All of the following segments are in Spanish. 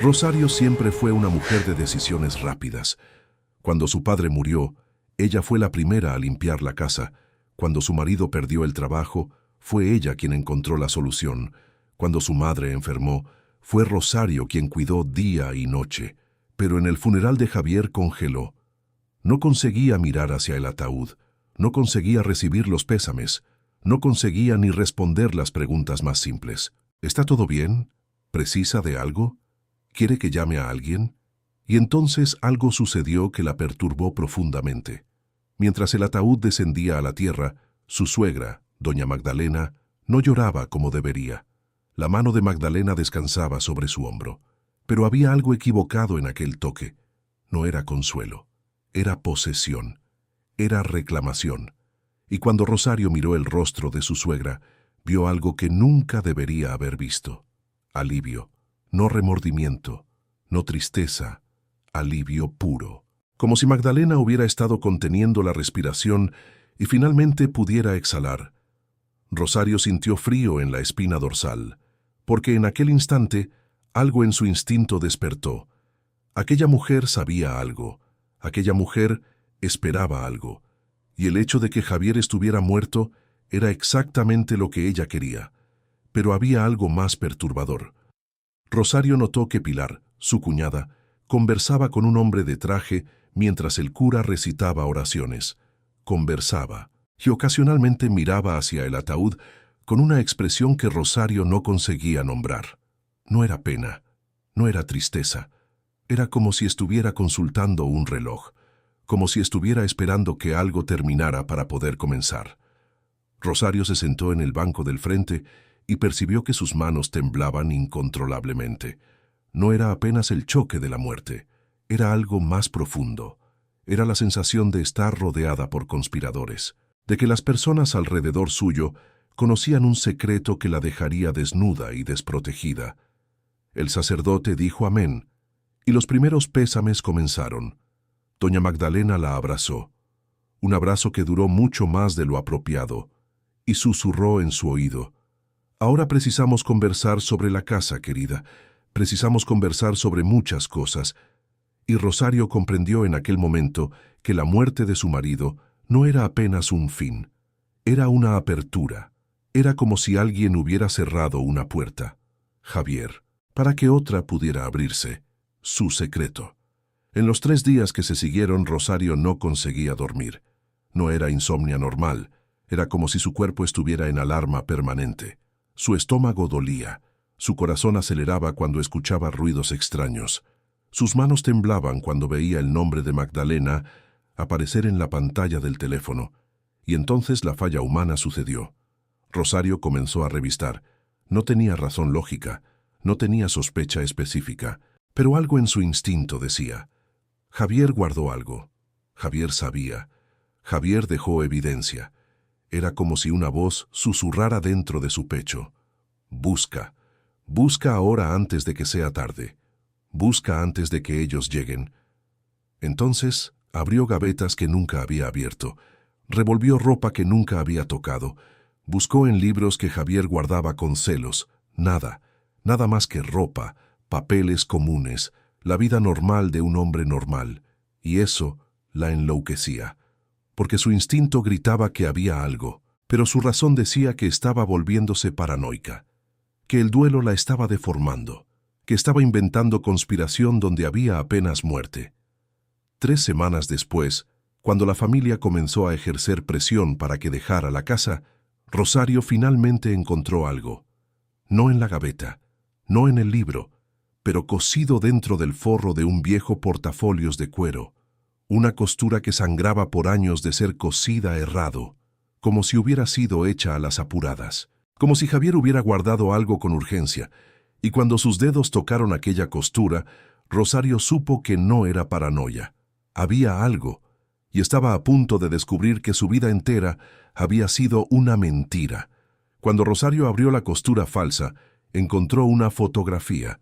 Rosario siempre fue una mujer de decisiones rápidas. Cuando su padre murió, ella fue la primera a limpiar la casa. Cuando su marido perdió el trabajo, fue ella quien encontró la solución. Cuando su madre enfermó, fue Rosario quien cuidó día y noche. Pero en el funeral de Javier congeló. No conseguía mirar hacia el ataúd, no conseguía recibir los pésames, no conseguía ni responder las preguntas más simples. ¿Está todo bien? ¿Precisa de algo? ¿Quiere que llame a alguien? Y entonces algo sucedió que la perturbó profundamente. Mientras el ataúd descendía a la tierra, su suegra, doña Magdalena, no lloraba como debería. La mano de Magdalena descansaba sobre su hombro. Pero había algo equivocado en aquel toque. No era consuelo, era posesión, era reclamación. Y cuando Rosario miró el rostro de su suegra, vio algo que nunca debería haber visto. Alivio, no remordimiento, no tristeza, alivio puro. Como si Magdalena hubiera estado conteniendo la respiración y finalmente pudiera exhalar. Rosario sintió frío en la espina dorsal, porque en aquel instante algo en su instinto despertó. Aquella mujer sabía algo, aquella mujer esperaba algo, y el hecho de que Javier estuviera muerto era exactamente lo que ella quería. Pero había algo más perturbador. Rosario notó que Pilar, su cuñada, conversaba con un hombre de traje mientras el cura recitaba oraciones. Conversaba, y ocasionalmente miraba hacia el ataúd con una expresión que Rosario no conseguía nombrar. No era pena, no era tristeza. Era como si estuviera consultando un reloj, como si estuviera esperando que algo terminara para poder comenzar. Rosario se sentó en el banco del frente y percibió que sus manos temblaban incontrolablemente. No era apenas el choque de la muerte, era algo más profundo. Era la sensación de estar rodeada por conspiradores, de que las personas alrededor suyo conocían un secreto que la dejaría desnuda y desprotegida. El sacerdote dijo amén, y los primeros pésames comenzaron. Doña Magdalena la abrazó, un abrazo que duró mucho más de lo apropiado, y susurró en su oído: «Ahora precisamos conversar sobre la casa, querida. Precisamos conversar sobre muchas cosas». Y Rosario comprendió en aquel momento que la muerte de su marido no era apenas un fin, era una apertura. Era como si alguien hubiera cerrado una puerta. Javier, para que otra pudiera abrirse. Su secreto. En los 3 días que se siguieron, Rosario no conseguía dormir. No era insomnia normal, era como si su cuerpo estuviera en alarma permanente. Su estómago dolía, su corazón aceleraba cuando escuchaba ruidos extraños. Sus manos temblaban cuando veía el nombre de Magdalena aparecer en la pantalla del teléfono. Y entonces la falla humana sucedió. Rosario comenzó a revistar. No tenía razón lógica, no tenía sospecha específica, pero algo en su instinto decía: Javier guardó algo. Javier sabía. Javier dejó evidencia. Era como si una voz susurrara dentro de su pecho: busca, busca ahora antes de que sea tarde. Busca antes de que ellos lleguen. Entonces abrió gavetas que nunca había abierto, revolvió ropa que nunca había tocado, buscó en libros que Javier guardaba con celos. Nada, nada más que ropa, papeles comunes, la vida normal de un hombre normal. Y eso la enloquecía, porque su instinto gritaba que había algo, pero su razón decía que estaba volviéndose paranoica, que el duelo la estaba deformando, que estaba inventando conspiración donde había apenas muerte. 3 semanas después, cuando la familia comenzó a ejercer presión para que dejara la casa, Rosario finalmente encontró algo. No en la gaveta, no en el libro, pero cosido dentro del forro de un viejo portafolios de cuero, una costura que sangraba por años de ser cosida errado, como si hubiera sido hecha a las apuradas, como si Javier hubiera guardado algo con urgencia, y cuando sus dedos tocaron aquella costura, Rosario supo que no era paranoia. Había algo, y estaba a punto de descubrir que su vida entera había sido una mentira. Cuando Rosario abrió la costura falsa, encontró una fotografía,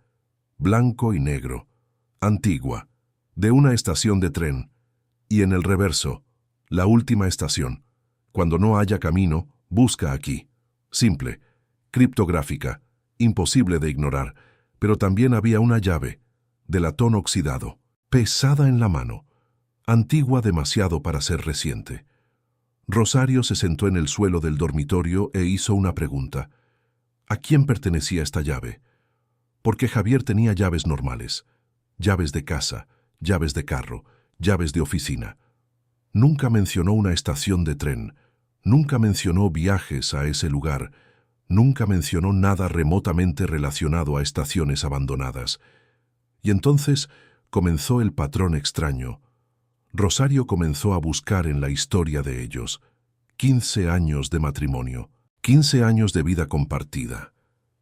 blanco y negro, antigua, de una estación de tren, y en el reverso, la última estación. Cuando no haya camino, busca aquí. Simple, criptográfica, imposible de ignorar, pero también había una llave, de latón oxidado, pesada en la mano, antigua demasiado para ser reciente. Rosario se sentó en el suelo del dormitorio e hizo una pregunta. ¿A quién pertenecía esta llave? Porque Javier tenía llaves normales, llaves de casa, llaves de carro, llaves de oficina. Nunca mencionó una estación de tren, nunca mencionó viajes a ese lugar, nunca mencionó nada remotamente relacionado a estaciones abandonadas. Y entonces comenzó el patrón extraño. Rosario comenzó a buscar en la historia de ellos. 15 años de matrimonio, 15 años de vida compartida.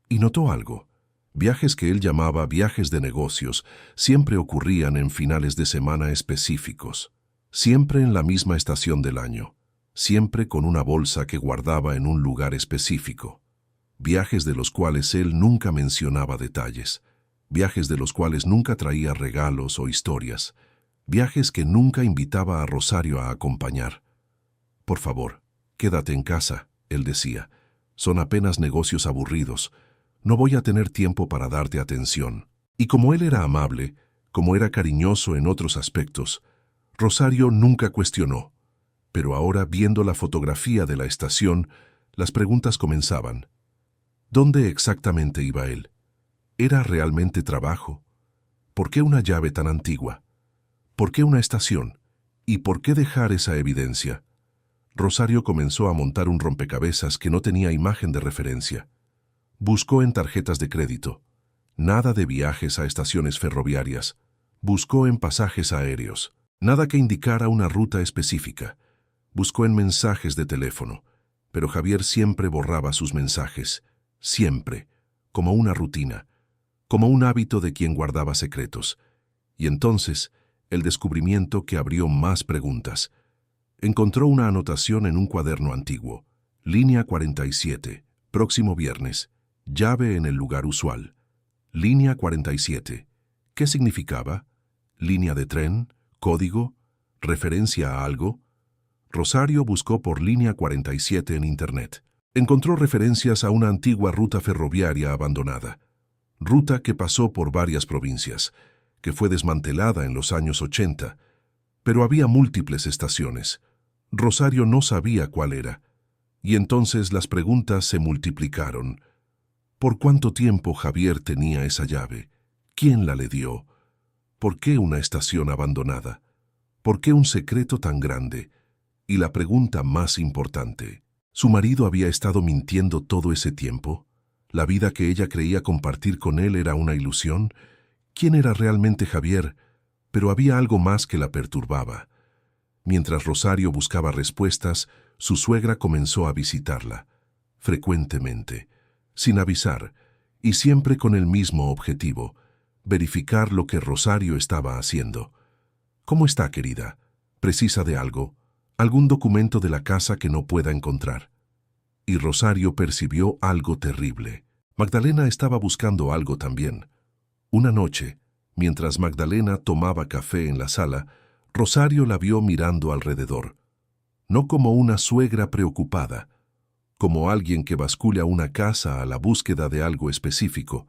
Y notó algo. Viajes que él llamaba viajes de negocios siempre ocurrían en finales de semana específicos, siempre en la misma estación del año, siempre con una bolsa que guardaba en un lugar específico. Viajes de los cuales él nunca mencionaba detalles, viajes de los cuales nunca traía regalos o historias, viajes que nunca invitaba a Rosario a acompañar. Por favor, quédate en casa, él decía. Son apenas negocios aburridos. No voy a tener tiempo para darte atención. Y como él era amable, como era cariñoso en otros aspectos, Rosario nunca cuestionó. Pero ahora, viendo la fotografía de la estación, las preguntas comenzaban. ¿Dónde exactamente iba él? ¿Era realmente trabajo? ¿Por qué una llave tan antigua? ¿Por qué una estación? ¿Y por qué dejar esa evidencia? Rosario comenzó a montar un rompecabezas que no tenía imagen de referencia. Buscó en tarjetas de crédito. Nada de viajes a estaciones ferroviarias. Buscó en pasajes aéreos. Nada que indicara una ruta específica. Buscó en mensajes de teléfono. Pero Javier siempre borraba sus mensajes. Siempre. Como una rutina. Como un hábito de quien guardaba secretos. Y entonces, el descubrimiento que abrió más preguntas. Encontró una anotación en un cuaderno antiguo. Línea 47. Próximo viernes. Llave en el lugar usual. Línea 47. ¿Qué significaba? ¿Línea de tren? ¿Código? ¿Referencia a algo? Rosario buscó por línea 47 en Internet. Encontró referencias a una antigua ruta ferroviaria abandonada. Ruta que pasó por varias provincias, que fue desmantelada en los años 80, pero había múltiples estaciones. Rosario no sabía cuál era, y entonces las preguntas se multiplicaron. ¿Por cuánto tiempo Javier tenía esa llave? ¿Quién la le dio? ¿Por qué una estación abandonada? ¿Por qué un secreto tan grande? Y la pregunta más importante, ¿su marido había estado mintiendo todo ese tiempo? ¿La vida que ella creía compartir con él era una ilusión? ¿Quién era realmente Javier? Pero había algo más que la perturbaba. Mientras Rosario buscaba respuestas, su suegra comenzó a visitarla, frecuentemente, sin avisar, y siempre con el mismo objetivo, verificar lo que Rosario estaba haciendo. ¿Cómo está, querida? ¿Precisa de algo? ¿Algún documento de la casa que no pueda encontrar? Y Rosario percibió algo terrible. Magdalena estaba buscando algo también. Una noche, mientras Magdalena tomaba café en la sala, Rosario la vio mirando alrededor, no como una suegra preocupada, como alguien que bascula una casa a la búsqueda de algo específico.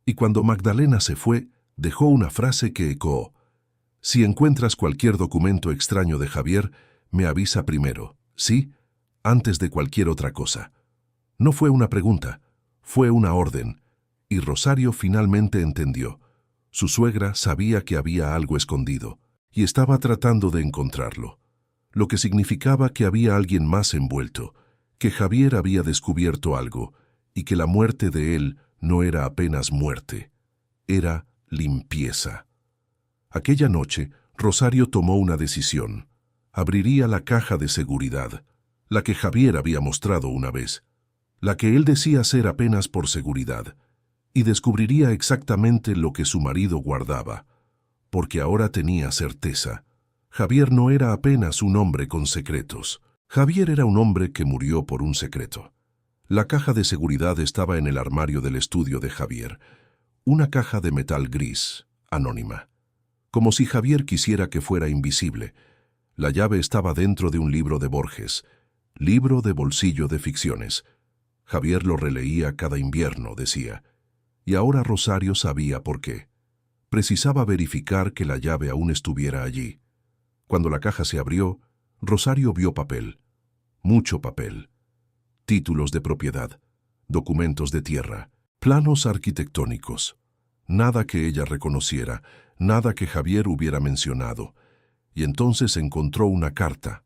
Y cuando Magdalena se fue, dejó una frase que ecoó. Si encuentras cualquier documento extraño de Javier, me avisa primero, ¿sí? Antes de cualquier otra cosa. No fue una pregunta, fue una orden, y Rosario finalmente entendió. Su suegra sabía que había algo escondido, y estaba tratando de encontrarlo, lo que significaba que había alguien más envuelto, que Javier había descubierto algo, y que la muerte de él no era apenas muerte, era limpieza. Aquella noche, Rosario tomó una decisión. Abriría la caja de seguridad, la que Javier había mostrado una vez, la que él decía ser apenas por seguridad, y descubriría exactamente lo que su marido guardaba, porque ahora tenía certeza. Javier no era apenas un hombre con secretos. Javier era un hombre que murió por un secreto. La caja de seguridad estaba en el armario del estudio de Javier, una caja de metal gris, anónima. Como si Javier quisiera que fuera invisible. La llave estaba dentro de un libro de Borges, libro de bolsillo de ficciones. Javier lo releía cada invierno, decía. Y ahora Rosario sabía por qué. Precisaba verificar que la llave aún estuviera allí. Cuando la caja se abrió, Rosario vio papel. Mucho papel. Títulos de propiedad, documentos de tierra, planos arquitectónicos. Nada que ella reconociera, nada que Javier hubiera mencionado. Y entonces encontró una carta,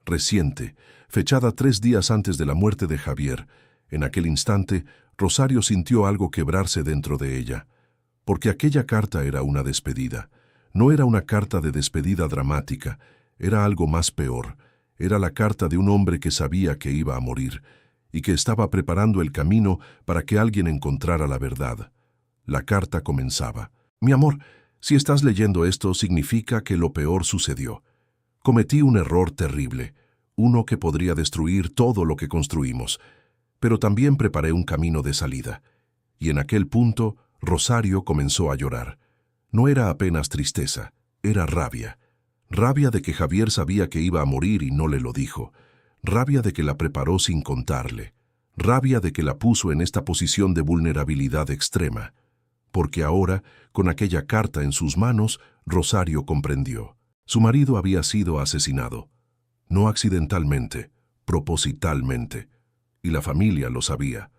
reciente, fechada 3 días antes de la muerte de Javier. En aquel instante, Rosario sintió algo quebrarse dentro de ella, porque aquella carta era una despedida. No era una carta de despedida dramática, era algo más peor. Era la carta de un hombre que sabía que iba a morir y que estaba preparando el camino para que alguien encontrara la verdad. La carta comenzaba: «Mi amor, si estás leyendo esto, significa que lo peor sucedió. Cometí un error terrible, uno que podría destruir todo lo que construimos, pero también preparé un camino de salida». Y en aquel punto, Rosario comenzó a llorar. No era apenas tristeza, era rabia. Rabia de que Javier sabía que iba a morir y no le lo dijo. Rabia de que la preparó sin contarle. Rabia de que la puso en esta posición de vulnerabilidad extrema. Porque ahora, con aquella carta en sus manos, Rosario comprendió. Su marido había sido asesinado. No accidentalmente, propositalmente. Y la familia lo sabía.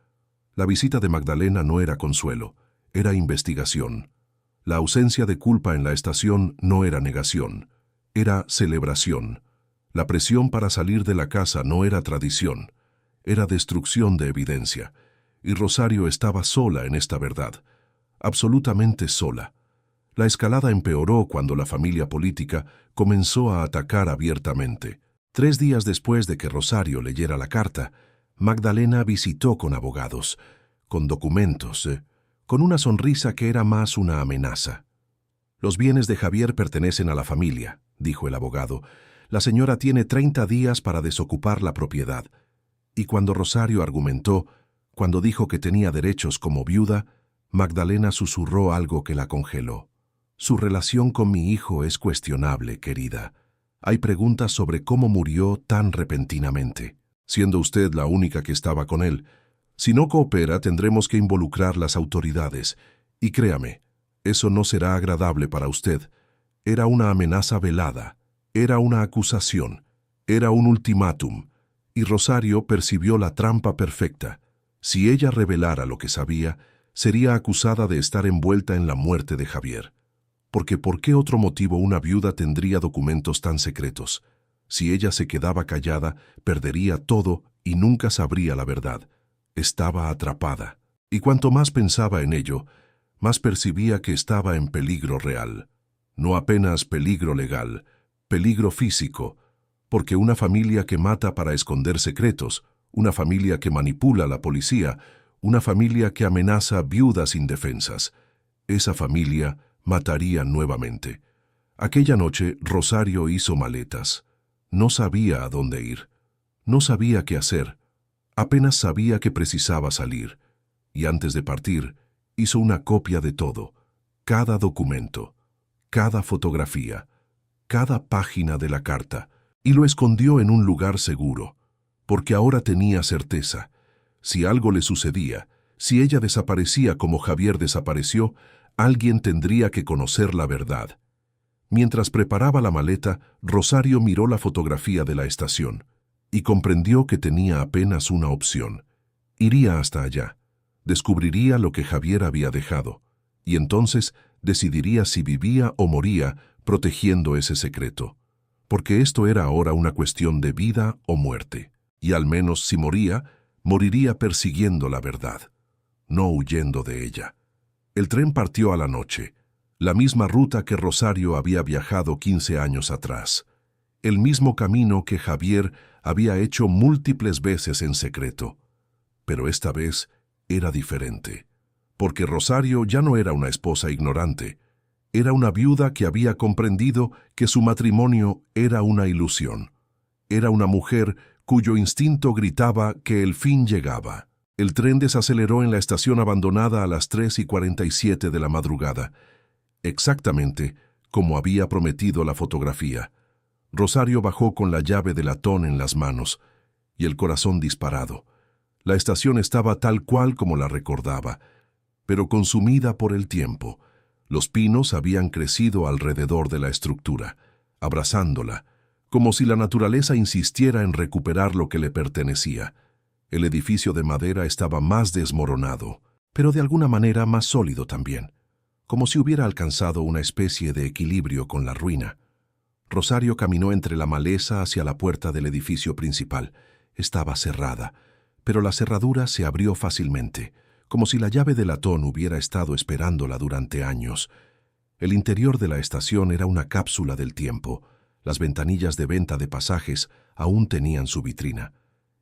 La visita de Magdalena no era consuelo, era investigación. La ausencia de culpa en la estación no era negación, era celebración. La presión para salir de la casa no era tradición, era destrucción de evidencia. Y Rosario estaba sola en esta verdad, absolutamente sola. La escalada empeoró cuando la familia política comenzó a atacar abiertamente. 3 días después de que Rosario leyera la carta, Magdalena visitó con abogados, con documentos, con una sonrisa que era más una amenaza. «Los bienes de Javier pertenecen a la familia», dijo el abogado. «La señora tiene 30 días para desocupar la propiedad». Y cuando Rosario argumentó, cuando dijo que tenía derechos como viuda, Magdalena susurró algo que la congeló. «Su relación con mi hijo es cuestionable, querida. Hay preguntas sobre cómo murió tan repentinamente, siendo usted la única que estaba con él. Si no coopera, tendremos que involucrar las autoridades. Y créame, eso no será agradable para usted. Era una amenaza velada, era una acusación, era un ultimátum». Y Rosario percibió la trampa perfecta. Si ella revelara lo que sabía, sería acusada de estar envuelta en la muerte de Javier. Porque ¿por qué otro motivo una viuda tendría documentos tan secretos? Si ella se quedaba callada, perdería todo y nunca sabría la verdad. Estaba atrapada. Y cuanto más pensaba en ello, más percibía que estaba en peligro real. No apenas peligro legal, peligro físico, porque una familia que mata para esconder secretos, una familia que manipula a la policía, una familia que amenaza a viudas indefensas, esa familia mataría nuevamente. Aquella noche Rosario hizo maletas. No sabía a dónde ir. No sabía qué hacer. Apenas sabía que precisaba salir. Y antes de partir, hizo una copia de todo. Cada documento, cada fotografía, cada página de la carta, y lo escondió en un lugar seguro, porque ahora tenía certeza. Si algo le sucedía, si ella desaparecía como Javier desapareció, alguien tendría que conocer la verdad. Mientras preparaba la maleta, Rosario miró la fotografía de la estación y comprendió que tenía apenas una opción. Iría hasta allá, descubriría lo que Javier había dejado, y entonces decidiría si vivía o moría protegiendo ese secreto. Porque esto era ahora una cuestión de vida o muerte, y al menos si moría, moriría persiguiendo la verdad, no huyendo de ella. El tren partió a la noche, la misma ruta que Rosario había viajado 15 años atrás, el mismo camino que Javier había hecho múltiples veces en secreto. Pero esta vez era diferente, porque Rosario ya no era una esposa ignorante, era una viuda que había comprendido que su matrimonio era una ilusión. Era una mujer cuyo instinto gritaba que el fin llegaba. El tren desaceleró en la estación abandonada a las 3:47 de la madrugada, exactamente como había prometido la fotografía. Rosario bajó con la llave de latón en las manos y el corazón disparado. La estación estaba tal cual como la recordaba, pero consumida por el tiempo. Los pinos habían crecido alrededor de la estructura, abrazándola, como si la naturaleza insistiera en recuperar lo que le pertenecía. El edificio de madera estaba más desmoronado, pero de alguna manera más sólido también, como si hubiera alcanzado una especie de equilibrio con la ruina. Rosario caminó entre la maleza hacia la puerta del edificio principal. Estaba cerrada, pero la cerradura se abrió fácilmente, como si la llave de latón hubiera estado esperándola durante años. El interior de la estación era una cápsula del tiempo. Las ventanillas de venta de pasajes aún tenían su vitrina.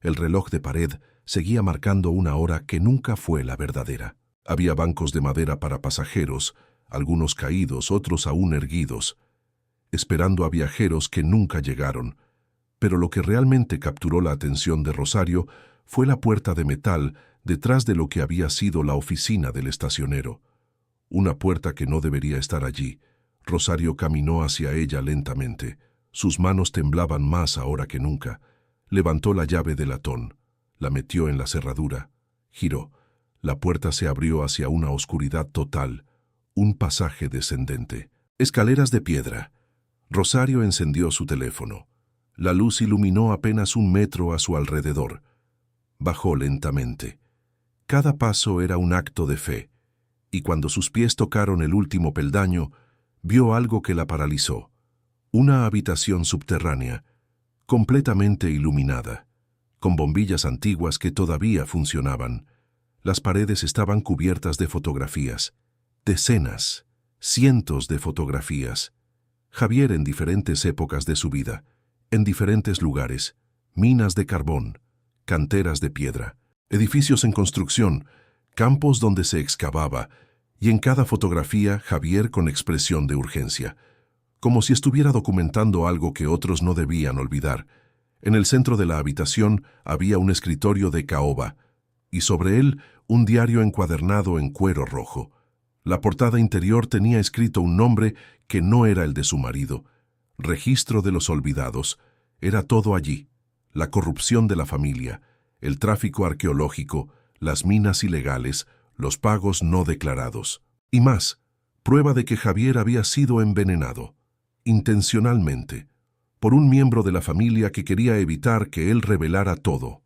El reloj de pared seguía marcando una hora que nunca fue la verdadera. Había bancos de madera para pasajeros, algunos caídos, otros aún erguidos, esperando a viajeros que nunca llegaron. Pero lo que realmente capturó la atención de Rosario fue la puerta de metal detrás de lo que había sido la oficina del estacionero. Una puerta que no debería estar allí. Rosario caminó hacia ella lentamente. Sus manos temblaban más ahora que nunca. Levantó la llave de latón, la metió en la cerradura, giró. La puerta se abrió hacia una oscuridad total, un pasaje descendente. Escaleras de piedra. Rosario encendió su teléfono. La luz iluminó apenas 1 metro a su alrededor. Bajó lentamente. Cada paso era un acto de fe, y cuando sus pies tocaron el último peldaño, vio algo que la paralizó. Una habitación subterránea, completamente iluminada, con bombillas antiguas que todavía funcionaban. Las paredes estaban cubiertas de fotografías, decenas, cientos de fotografías. Javier en diferentes épocas de su vida, en diferentes lugares, minas de carbón, canteras de piedra, edificios en construcción, campos donde se excavaba, y en cada fotografía Javier con expresión de urgencia, como si estuviera documentando algo que otros no debían olvidar. En el centro de la habitación había un escritorio de caoba, y sobre él un diario encuadernado en cuero rojo. La portada interior tenía escrito un nombre que no era el de su marido. Registro de los olvidados. Era todo allí. La corrupción de la familia, el tráfico arqueológico, las minas ilegales, los pagos no declarados. Y más, prueba de que Javier había sido envenenado, intencionalmente, por un miembro de la familia que quería evitar que él revelara todo.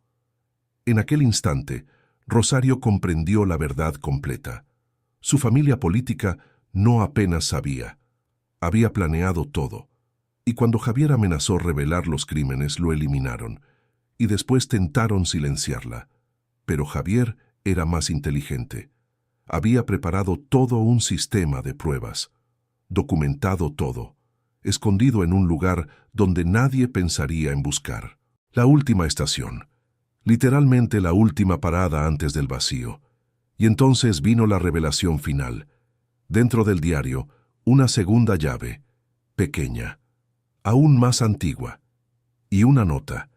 En aquel instante, Rosario comprendió la verdad completa. Su familia política no apenas sabía. Había planeado todo. Y cuando Javier amenazó revelar los crímenes, lo eliminaron. Y después tentaron silenciarla. Pero Javier era más inteligente. Había preparado todo un sistema de pruebas. Documentado todo. Escondido en un lugar donde nadie pensaría en buscar. La última estación. Literalmente la última parada antes del vacío. Y entonces vino la revelación final. Dentro del diario, una segunda llave, pequeña, aún más antigua, y una nota.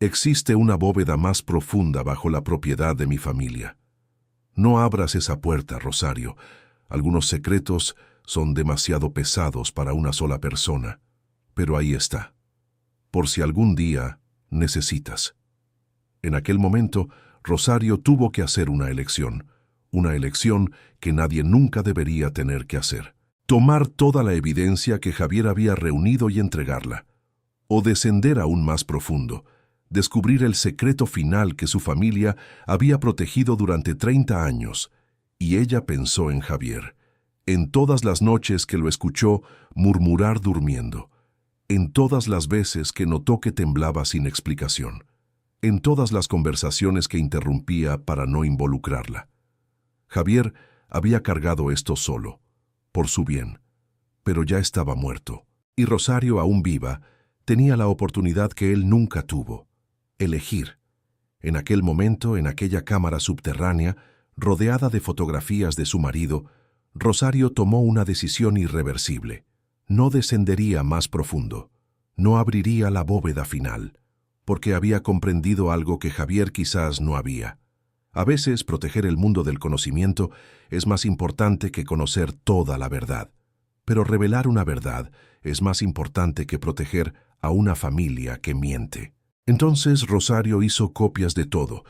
Existe una bóveda más profunda bajo la propiedad de mi familia. No abras esa puerta, Rosario. Algunos secretos son demasiado pesados para una sola persona. Pero ahí está. Por si algún día necesitas. En aquel momento, Rosario tuvo que hacer una elección que nadie nunca debería tener que hacer. Tomar toda la evidencia que Javier había reunido y entregarla. O descender aún más profundo, descubrir el secreto final que su familia había protegido durante 30 años. Y ella pensó en Javier, en todas las noches que lo escuchó murmurar durmiendo, en todas las veces que notó que temblaba sin explicación, en todas las conversaciones que interrumpía para no involucrarla. Javier había cargado esto solo, por su bien, pero ya estaba muerto, y Rosario, aún viva, tenía la oportunidad que él nunca tuvo: elegir. En aquel momento, en aquella cámara subterránea, rodeada de fotografías de su marido, Rosario tomó una decisión irreversible. No descendería más profundo, no abriría la bóveda final, porque había comprendido algo que Javier quizás no había. A veces, proteger el mundo del conocimiento es más importante que conocer toda la verdad. Pero revelar una verdad es más importante que proteger a una familia que miente. Entonces Rosario hizo copias de todo,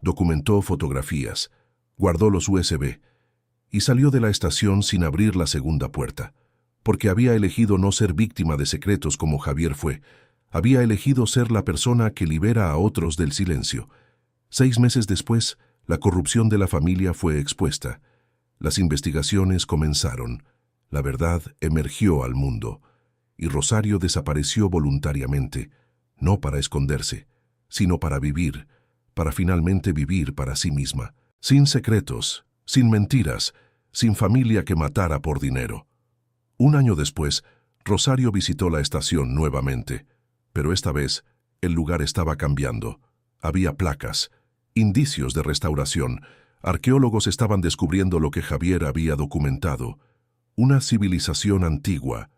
documentó fotografías, guardó los USB y salió de la estación sin abrir la segunda puerta, porque había elegido no ser víctima de secretos como Javier fue. Había elegido ser la persona que libera a otros del silencio. 6 meses después, la corrupción de la familia fue expuesta. Las investigaciones comenzaron. La verdad emergió al mundo. Y Rosario desapareció voluntariamente, no para esconderse, sino para vivir, para finalmente vivir para sí misma, sin secretos, sin mentiras, sin familia que matara por dinero. 1 año después, Rosario visitó la estación nuevamente, pero esta vez el lugar estaba cambiando. Había placas, indicios de restauración. Arqueólogos estaban descubriendo lo que Javier había documentado. Una civilización antigua,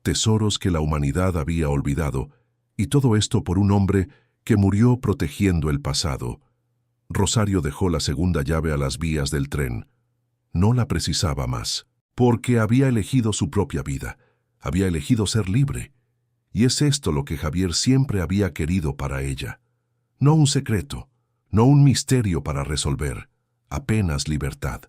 tesoros que la humanidad había olvidado, y todo esto por un hombre que murió protegiendo el pasado. Rosario dejó la segunda llave a las vías del tren. No la precisaba más, porque había elegido su propia vida, había elegido ser libre. Y es esto lo que Javier siempre había querido para ella. No un secreto, no un misterio para resolver, apenas libertad.